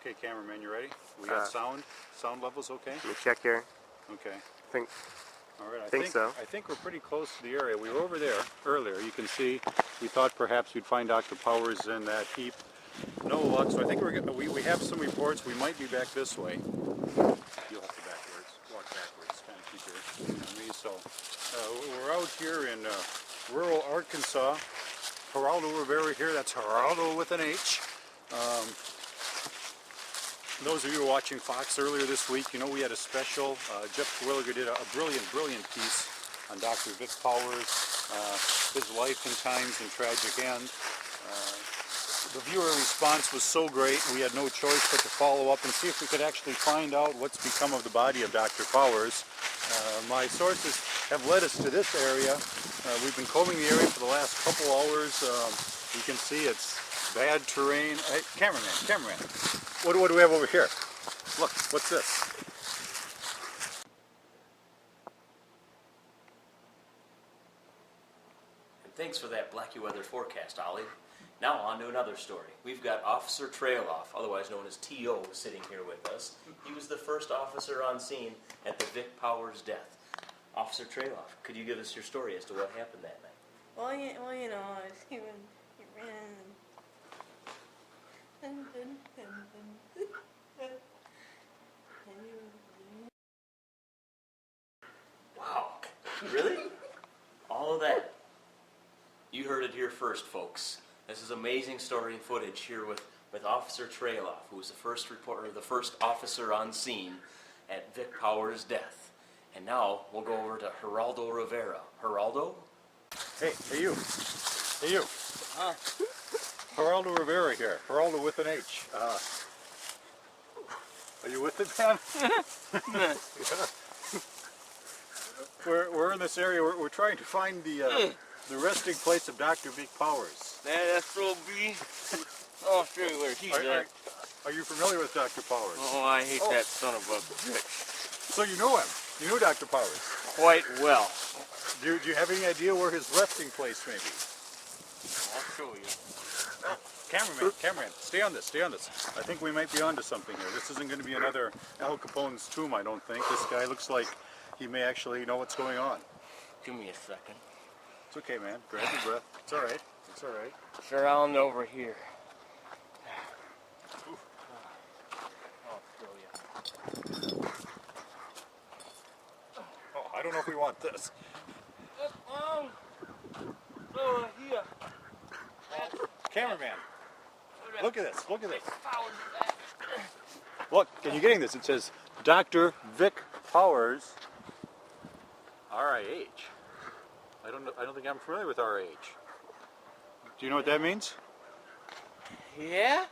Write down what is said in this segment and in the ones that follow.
Okay, cameraman, you ready? We got sound? Sound levels okay? Let me check here. Okay. All right, I think so. I think we're pretty close to the area. We were over there earlier. You can see we thought perhaps we'd find Dr. Powers in that heap. No luck, so I think we have some reports. We might be back this way. You'll have to walk backwards, kind of keep your me. So we're out here in rural Arkansas. Geraldo Rivera here. That's Geraldo with an H. Those of you who were watching Fox earlier this week, you know we had a special. Jeff Turwilliger did a brilliant piece on Dr. Vic Powers, his life and times and tragic end. The viewer response was so great, we had no choice but to follow up and see if we could actually find out what's become of the body of Dr. Powers. My sources have led us to this area. We've been combing the area for the last couple hours. You can see it's bad terrain. Hey, cameraman. What do we have over here? Look, what's this? And thanks for that Blackie weather forecast, Ollie. Now on to another story. We've got Officer Trailoff, otherwise known as T.O., sitting here with us. He was the first officer on scene at the Vic Powers death. Officer Trailoff, could you give us your story as to what happened that night? Well, you know, he ran and Wow, really? All of that? You heard it here first, folks. This is amazing story and footage here with Officer Trailoff, who was the first reporter, the first officer on scene at Vic Powers' death. And now we'll go over to Geraldo Rivera. Geraldo? Hey you. Geraldo Rivera here. Geraldo with an H. Are you with it, man? We're in this area. We're trying to find the resting place of Dr. Vic Powers. That's so be. Oh, sure, where he's at. Are you familiar with Dr. Powers? Oh, I hate that son of a bitch. So you know him. You know Dr. Powers. Quite well. Do you have any idea where his resting place may be? I'll show you. Cameraman, stay on this. I think we might be onto something here. This isn't going to be another Al Capone's tomb, I don't think. This guy looks like he may actually know what's going on. Give me a second. It's okay, man. Grab your breath. It's all right. Surround over here. I'll show you. Oh, I don't know if we want this. Over here. Cameraman, look at this. Look, can you getting this? It says Dr. Vic Powers, RIH. I don't think I'm familiar with RIH. Do you know what that means? Yeah?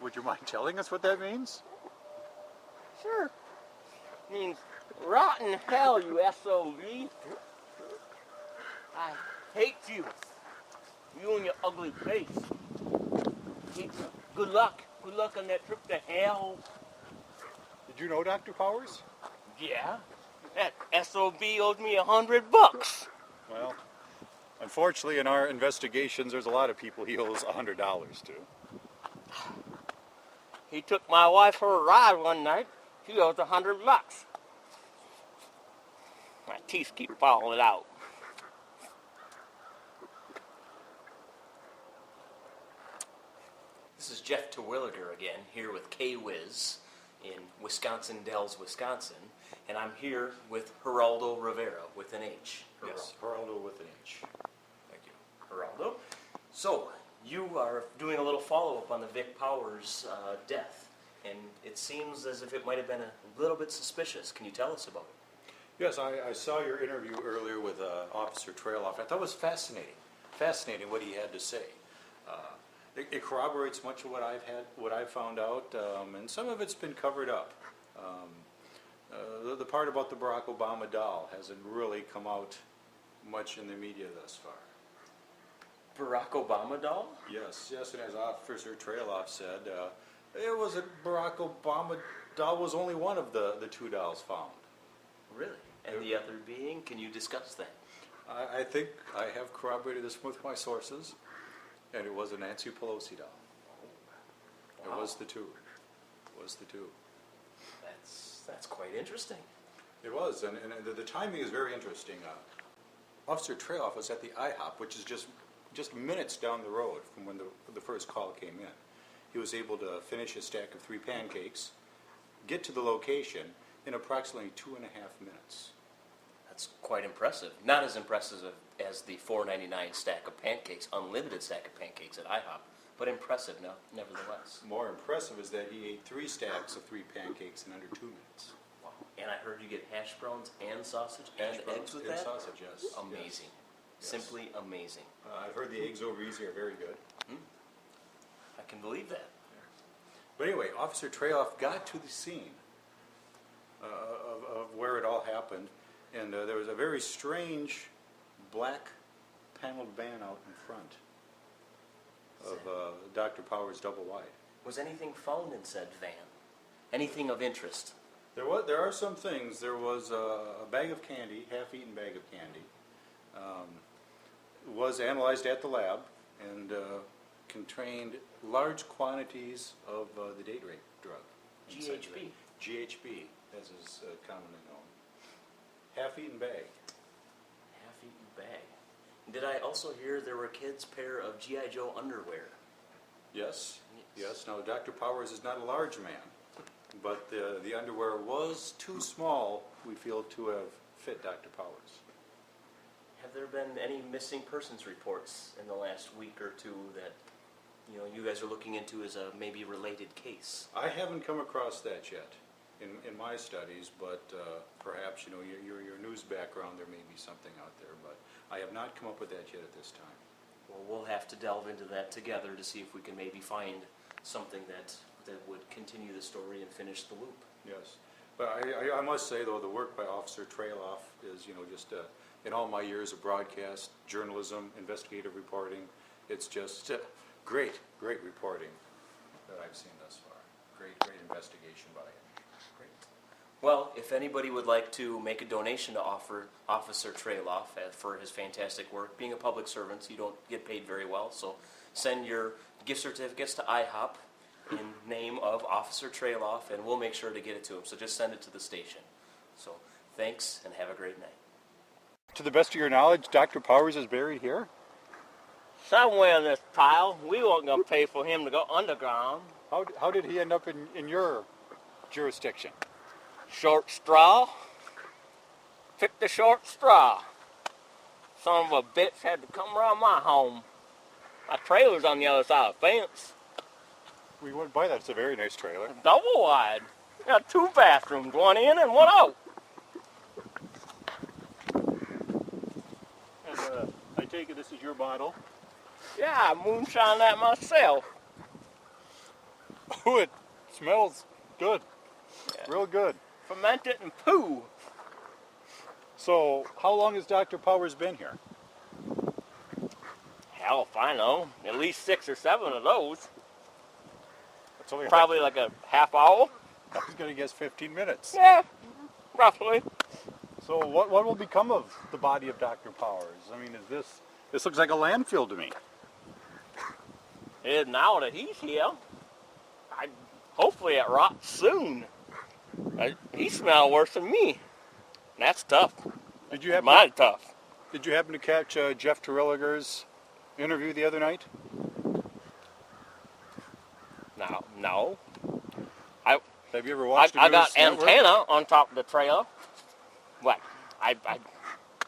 Would you mind telling us what that means? Sure. Means rotten hell, you SOB. I hate you. You and your ugly face. Good luck. Good luck on that trip to hell. Did you know Dr. Powers? Yeah. That SOB owed me $100. Well, unfortunately, in our investigations, there's a lot of people he owes $100 to. He took my wife for a ride one night. She owes $100. My teeth keep falling out. This is Jeff Turwilliger again, here with KWIZ in Wisconsin Dells, Wisconsin. And I'm here with Geraldo Rivera with an H. Yes, Geraldo with an H. Thank you, Geraldo. So, you are doing a little follow-up on the Vic Powers death, and it seems as if it might have been a little bit suspicious. Can you tell us about it? Yes, I saw your interview earlier with Officer Trailoff. I thought it was fascinating what he had to say. It corroborates much of what I've found out, and some of it's been covered up. The part about the Barack Obama doll hasn't really come out much in the media thus far. Barack Obama doll? Yes, and as Officer Trailoff said, it was a Barack Obama doll was only one of the two dolls found. Really? And the other being? Can you discuss that? I think I have corroborated this with my sources, and it was a Nancy Pelosi doll. It was the two. It was the two. That's quite interesting. It was, and the timing is very interesting. Officer Trailoff was at the IHOP, which is just minutes down the road from when the first call came in. He was able to finish his stack of 3 pancakes, get to the location in approximately 2.5 minutes. That's quite impressive. Not as impressive as the $4.99 stack of pancakes, unlimited stack of pancakes at IHOP, but impressive nevertheless. More impressive is that he ate 3 stacks of 3 pancakes in under 2 minutes. Wow. And I heard you get hash browns and sausage and Hash browns eggs with and that? sausage, yes. Amazing. Yes. Simply amazing. I've heard the eggs over easy are very good. I can believe that. But anyway, Officer Trailoff got to the scene of where it all happened, and there was a very strange black paneled van out in front of Dr. Powers' double wide. Was anything found in said van? Anything of interest? There are some things. There was a bag of candy, half-eaten bag of candy. Was analyzed at the lab and contained large quantities of the date rape drug. inside GHB. there. GHB, as is commonly known. Half-eaten bag. Half-eaten bag. Did I also hear there were a kid's pair of G.I. Joe underwear? Yes. Yes. Now, Dr. Powers is not a large man, but the underwear was too small, we feel, to have fit Dr. Powers. Have there been any missing persons reports in the last week or two that you guys are looking into as a maybe related case? I haven't come across that yet in my studies, but perhaps your news background, there may be something out there, but I have not come up with that yet at this time. Well, we'll have to delve into that together to see if we can maybe find something that would continue the story and finish the loop. Yes, but I must say though, the work by Officer Trailoff is just in all my years of broadcast journalism, investigative reporting, it's just great reporting that I've seen thus far. Great investigation by him. Great. Well, if anybody would like to make a donation to Officer Trailoff for his fantastic work, being a public servant, you don't get paid very well, so send your gift certificates to IHOP in name of Officer Trailoff, and we'll make sure to get it to him. So just send it to the station. So thanks, and have a great night. To the best of your knowledge, Dr. Powers is buried here? Somewhere in this pile. We weren't going to pay for him to go underground. How did he end up in your jurisdiction? Short straw. Pick the short straw. Son of a bitch had to come around my home. My trailer's on the other side of the fence. We went by that. It's a very nice trailer. Double wide. Got 2 bathrooms, one in and one out. And I take it this is your bottle? Yeah, I moonshine that myself. Oh, it smells good. Yeah. Real good. Fermented and poo. So, how long has Dr. Powers been here? Hell if I know. At least 6 or 7 of those. That's only Probably like a half hour. I was going to guess 15 minutes. Yeah, roughly. So, what will become of the body of Dr. Powers? I mean, this looks like a landfill to me. It is now that he's here. Hopefully it rots soon. He smells worse than me. That's tough. Did you happen Mighty tough. to catch Jeff Turwilliger's interview the other night? No. Have you ever watched I the got News Network? antenna on top of the trailer. What?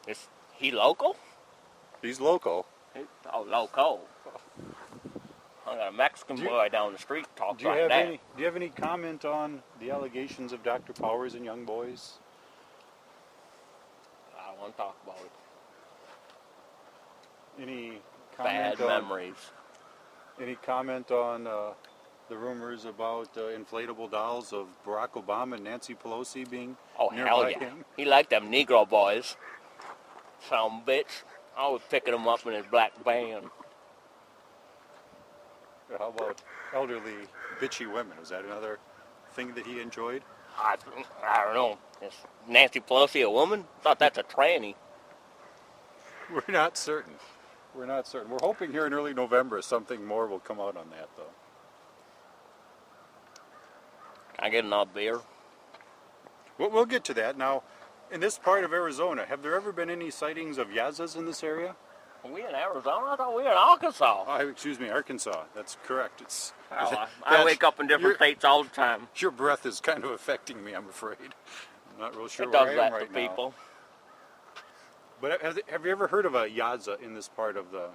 Is he local? He's local. Oh, local. I got a Mexican boy down the street talking Do you like have that. any? Do you have any comment on the allegations of Dr. Powers and young boys? I don't want to talk about it. Any Bad comment on? memories. Any comment on the rumors about inflatable dolls of Barack Obama and Nancy Pelosi being Oh, nearby hell yeah. him? He liked them Negro boys. Some bitch. I was picking them up in his black van. How about elderly, bitchy women? Was that another thing that he enjoyed? I don't know. Is Nancy Pelosi a woman? Thought that's a tranny. We're not certain. We're not certain. We're hoping here in early November something more will come out on that, though. I get another beer. We'll get to that. Now, in this part of Arizona, have there ever been any sightings of Yazas in this area? Are we in Arizona? I thought we were in Arkansas. Excuse me, Arkansas. That's correct. It's. Oh, I wake up in different states all the time. Your breath is kind of affecting me, I'm afraid. I'm not real sure It where does I that am right to now. people. But have you ever heard of a Yaza in this part of Alabama,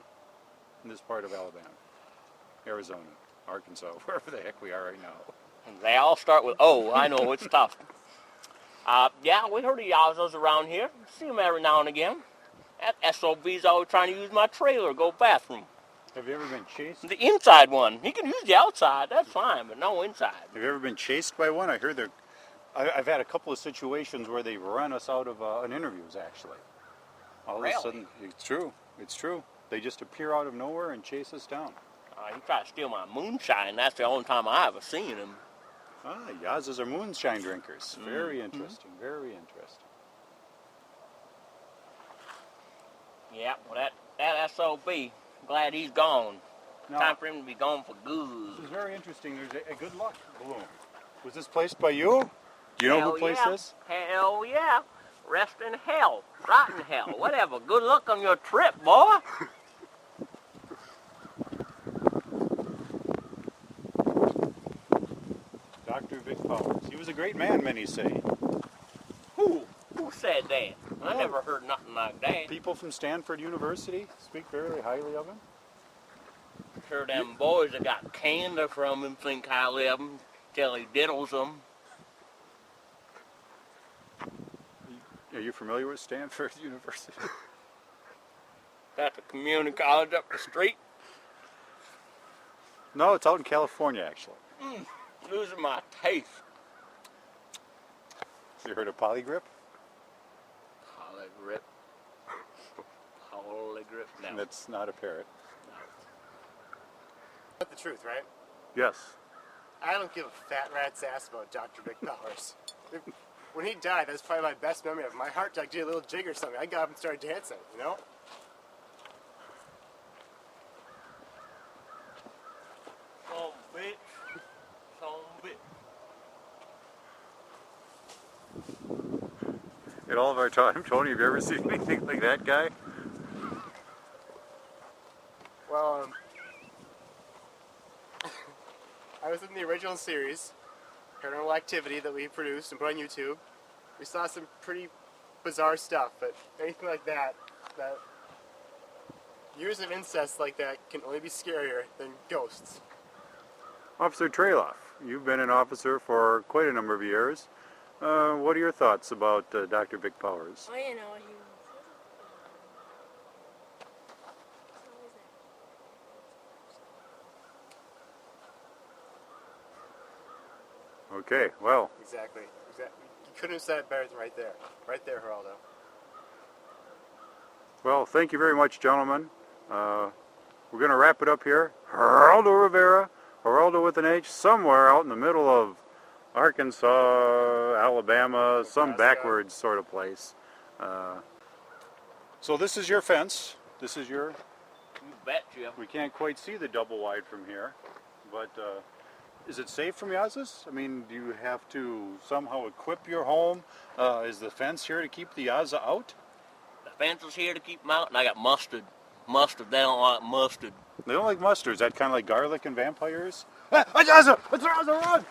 Arizona, Arkansas, wherever the heck we are right now? They all start with O. I know, it's tough. Yeah, we heard of Yazas around here. See them every now and again. That SOB's always trying to use my trailer, go bathroom. Have you ever been chased? The inside one. He can use the outside, that's fine, but no inside. Have you ever been chased by one? I heard I've had a couple of situations where they run us out of an interviews, actually. All Really? of a sudden, it's true. It's true. They just appear out of nowhere and chase us down. He tried to steal my moonshine. That's the only time I ever seen him. Yazas are moonshine drinkers. Very interesting. Very interesting. Yeah, well, that SOB, glad he's gone. Now, Time for him to be gone for this good. is very interesting. There's a good luck balloon. Was this placed by you? Do you know who placed this? Hell yeah. Rest in hell. Rotten hell. Whatever. Good luck on your trip, boy. Dr. Vic Powers. He was a great man, many say. Who said that? I never heard nothing like that. People from Stanford University speak very highly of him. Sure them boys that got candy from him think highly of him till he diddles them. Are you familiar with Stanford University? That's a community college up the street. No, it's out in California, actually. Losing my taste. You heard of polygrip? Polygrip. Polygrip. No. That's not a parrot. But the truth, right? Yes. I don't give a fat rat's ass about Dr. Vic Powers. When he died, that's probably my best memory of him. My heart like did a little jig or something. I got up and started dancing, you know? Some bitch. Some bitch. In all of our time, Tony, have you ever seen anything like that guy? Well, I was in the original series, Paranormal Activity, that we produced and put on YouTube. We saw some pretty bizarre stuff, but anything like that years of incest like that can only be scarier than ghosts. Officer Trailoff, you've been an officer for quite a number of years. What are your thoughts about Dr. Vic Powers? Well, you know, he was. Okay, well, Exactly. You couldn't have said it better than right there. Right there, Geraldo. well, thank you very much, gentlemen. We're going to wrap it up here. Geraldo Rivera, Geraldo with an H, somewhere out in the middle of Arkansas, Alabama, some Nebraska. backwards sort of place. So this is your fence. This is your... You betcha. We can't quite see the double wide from here, but is it safe from Yazas? I mean, do you have to somehow equip your home? Is the fence here to keep the Yaza out? The fence is here to keep them out, and I got mustard. Mustard. They don't like mustard. They don't like mustard. Is that kind of like garlic and vampires? Ah, Yaza! Let's run!